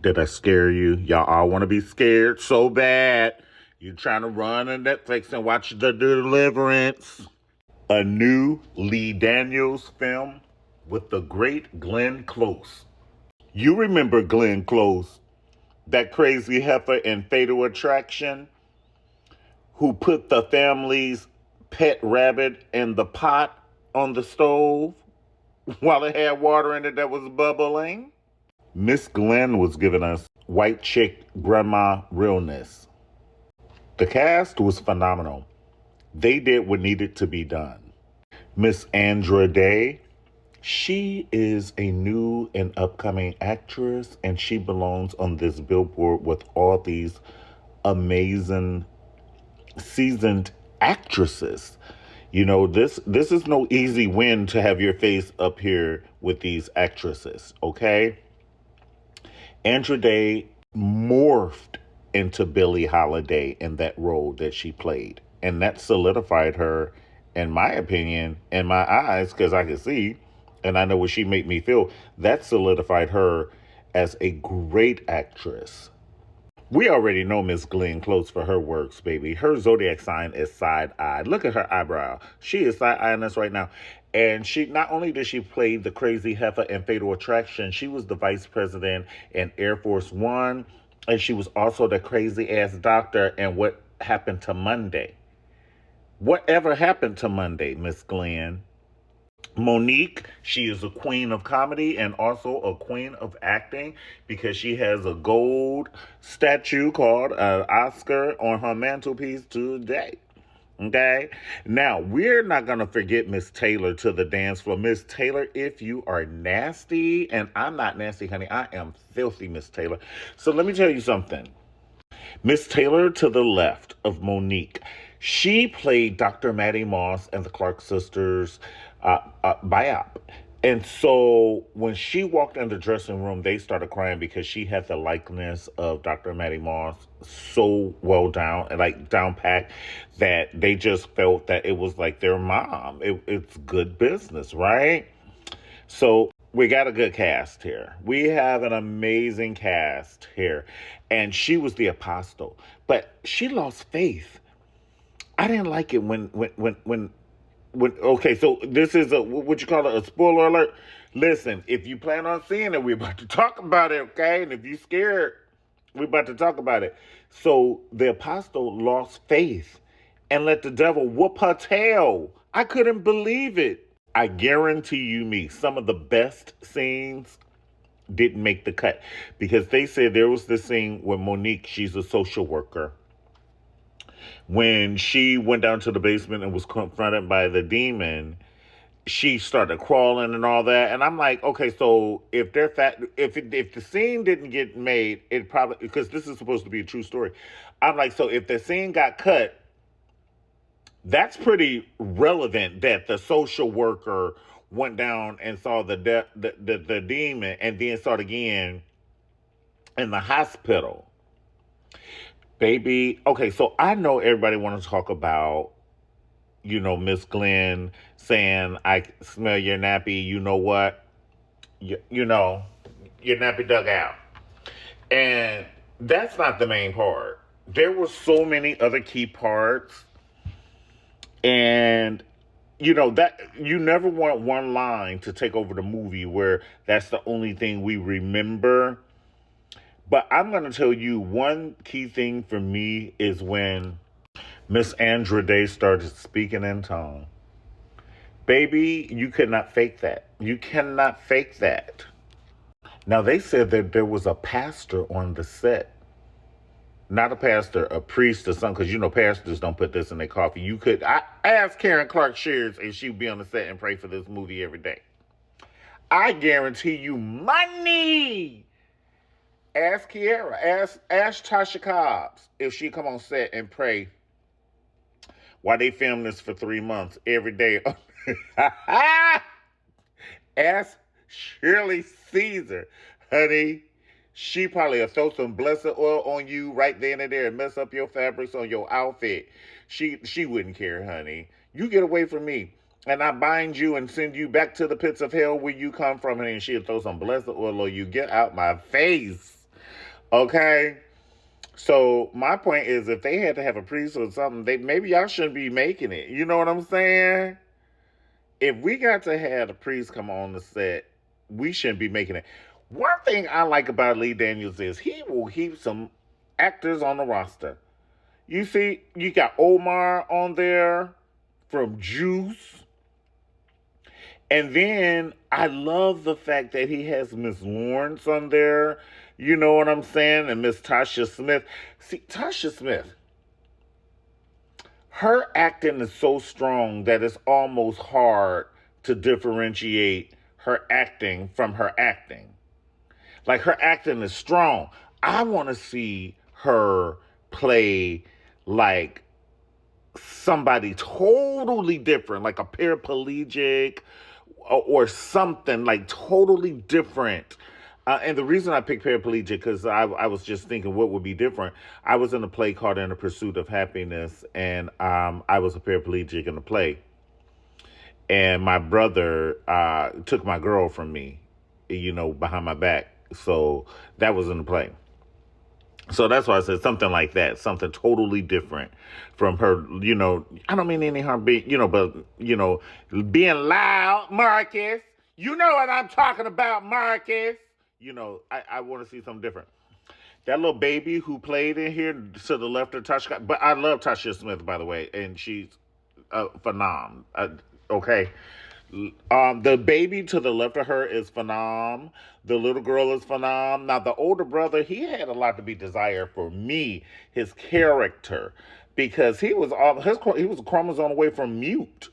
Did I scare you? Y'all all want to be scared so bad. You're trying to run on Netflix and watch The Deliverance. A new Lee Daniels film with the great Glenn Close. You remember Glenn Close, that crazy heifer in Fatal Attraction, who put the family's pet rabbit in the pot on the stove while it had water in it that was bubbling? Miss Glenn was giving us white chick grandma realness. The cast was phenomenal. They did what needed to be done. Miss Andra Day, she is a new and upcoming actress, and she belongs on this billboard with all these amazing seasoned actresses. You know, this is no easy win to have your face up here with these actresses, okay? Andra Day morphed into Billie Holiday in that role that she played. And that solidified her, in my opinion, in my eyes, because I could see, and I know what she made me feel, that solidified her as a great actress. We already know Miss Glenn Close for her works, baby. Her zodiac sign is side-eyed. Look at her eyebrow. She is side-eyeing us right now. And she not only did she play the crazy heifer in Fatal Attraction, she was the vice president in Air Force One, and she was also the crazy-ass doctor in What Happened to Monday. Whatever happened to Monday, Miss Glenn? Monique, she is a queen of comedy and also a queen of acting because she has a gold statue called an Oscar on her mantelpiece today. Okay? Now, we're not going to forget Miss Taylor to the dance floor. Miss Taylor, if you are nasty, and I'm not nasty, honey, I am filthy, Miss Taylor. So let me tell you something. Miss Taylor to the left of Monique. She played Dr. Maddie Moss and the Clark sisters biop. And so when she walked in the dressing room, they started crying because she had the likeness of Dr. Maddie Moss so well down and like down packed that they just felt that it was like their mom. It's good business, right? So we got a good cast here. We have an amazing cast here. And she was the apostle, but she lost faith. I didn't like it when okay, so this is what you call it, a spoiler alert. Listen, if you plan on seeing it, we're about to talk about it, okay? And if you're scared, we're about to talk about it. So the apostle lost faith and let the devil whoop her tail. I couldn't believe it. I guarantee you me, some of the best scenes didn't make the cut because they said there was this scene with Monique, she's a social worker. When she went down to the basement and was confronted by the demon, she started crawling and all that. And I'm like, okay, so if they're if the scene didn't get made, it probably, because this is supposed to be a true story. I'm like, so if the scene got cut, that's pretty relevant that the social worker went down and saw the demon and then saw it again in the hospital. Baby, okay, so I know everybody want to talk about, you know, Miss Glenn saying, I smell your nappy, you know what? You know, your nappy dug out. And that's not the main part. There were so many other key parts. And, you know, that you never want one line to take over the movie where that's the only thing we remember. But I'm going to tell you one key thing for me is when Miss Andra Day started speaking in tongue. Baby, you could not fake that. You cannot fake that. Now, they said that there was a pastor on the set. Not a pastor, a priest or something, because you know pastors don't put this in their coffee. You could, I asked Karen Clark Shears if she'd be on the set and pray for this movie every day. I guarantee you money. Ask Kiara, ask Tasha Cobbs if she come on set and pray while they film this for 3 months every day. Ask Shirley Caesar, honey. She probably will throw some blessed oil on you right then and there and mess up your fabrics on your outfit. She wouldn't care, honey. You get away from me, and I bind you and send you back to the pits of hell where you come from, and she'll throw some blessed oil on you. Get out my face. Okay? So my point is, if they had to have a priest or something, maybe y'all shouldn't be making it. You know what I'm saying? If we got to have a priest come on the set, we shouldn't be making it. One thing I like about Lee Daniels is he will keep some actors on the roster. You see, you got Omar on there from Juice. And then I love the fact that he has Miss Lawrence on there. You know what I'm saying? And Miss Tasha Smith. See, Tasha Smith, her acting is so strong that it's almost hard to differentiate her acting from her acting. Like, her acting is strong. I want to see her play like somebody totally different, like a paraplegic or something like totally different. And the reason I picked paraplegic because I was just thinking what would be different. I was in a play called In the Pursuit of Happiness, and I was a paraplegic in the play. And my brother took my girl from me, behind my back. So that was in the play. So that's why I said something like that, something totally different from her, I don't mean any harm being, but, being loud, Marcus. You know what I'm talking about, Marcus. I want to see something different. That little baby who played in here to the left of Tasha, but I love Tasha Smith, by the way, and she's phenomenal. Okay. The baby to the left of her is phenom. The little girl is phenom. Now, the older brother, he had a lot to be desired for me, his character, because he was a chromosome away from mute.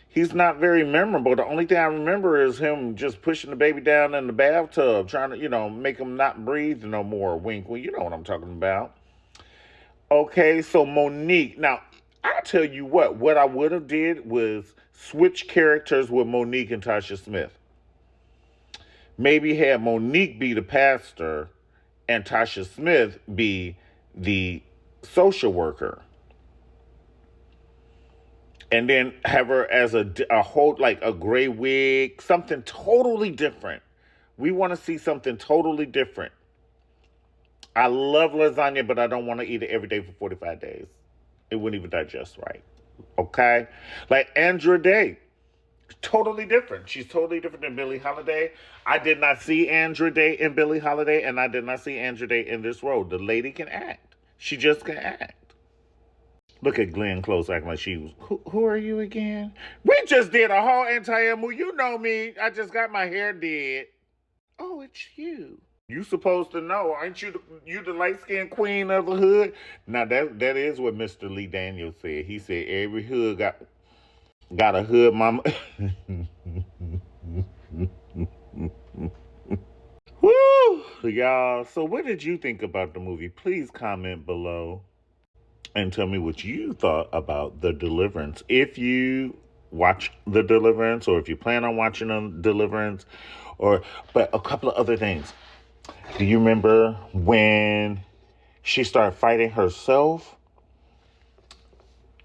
He's not very memorable. The only thing I remember is him just pushing the baby down in the bathtub, trying to, make him not breathe no more. Wink, wink. You know what I'm talking about. Okay, so Monique. Now, I tell you what I would have did was switch characters with Monique and Tasha Smith. Maybe have Monique be the pastor and Tasha Smith be the social worker. And then have her as a whole, like a gray wig, something totally different. We want to see something totally different. I love lasagna, but I don't want to eat it every day for 45 days. It wouldn't even digest right. Okay? Like Andra Day. Totally different. She's totally different than Billie Holiday. I did not see Andra Day in Billie Holiday, and I did not see Andra Day in this role. The lady can act. She just can act. Look at Glenn Close acting like she was, who are you again? We just did a whole entire movie. You know me. I just got my hair did. Oh, it's you. You supposed to know. Aren't you the light-skinned queen of the hood? Now, that is what Mr. Lee Daniels said. He said every hood got a hood mama. Woo! Y'all, so what did you think about the movie? Please comment below and tell me what you thought about The Deliverance. If you watch The Deliverance, or if you plan on watching The Deliverance, but a couple of other things. Do you remember when she started fighting herself?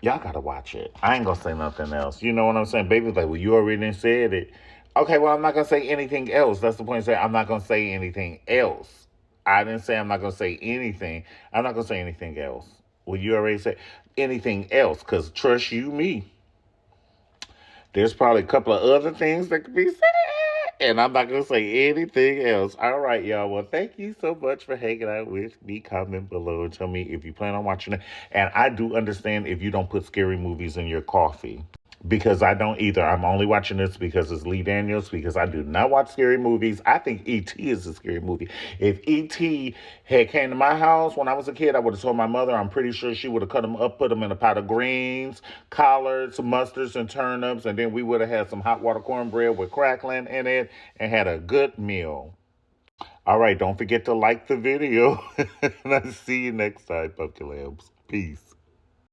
Y'all gotta watch it. I ain't gonna say nothing else. You know what I'm saying? Baby's like, well, you already said it. Okay, well, I'm not gonna say anything else. That's the point of saying I'm not gonna say anything else. I didn't say I'm not gonna say anything. I'm not gonna say anything else. Well, you already said anything else, because trust you me. There's probably a couple of other things that could be said, and I'm not going to say anything else. All right, y'all. Well, thank you so much for hanging out with me. Comment below and tell me if you plan on watching it. And I do understand if you don't put scary movies in your coffee, because I don't either. I'm only watching this because it's Lee Daniels, because I do not watch scary movies. I think E.T. is a scary movie. If E.T. had came to my house when I was a kid, I would have told my mother. I'm pretty sure she would have cut him up, put him in a pot of greens, collards, mustards, and turnips, and then we would have had some hot water cornbread with crackling in it and had a good meal. All right, don't forget to like the video. And I'll see you next time, Pumpkin Lambs. Peace.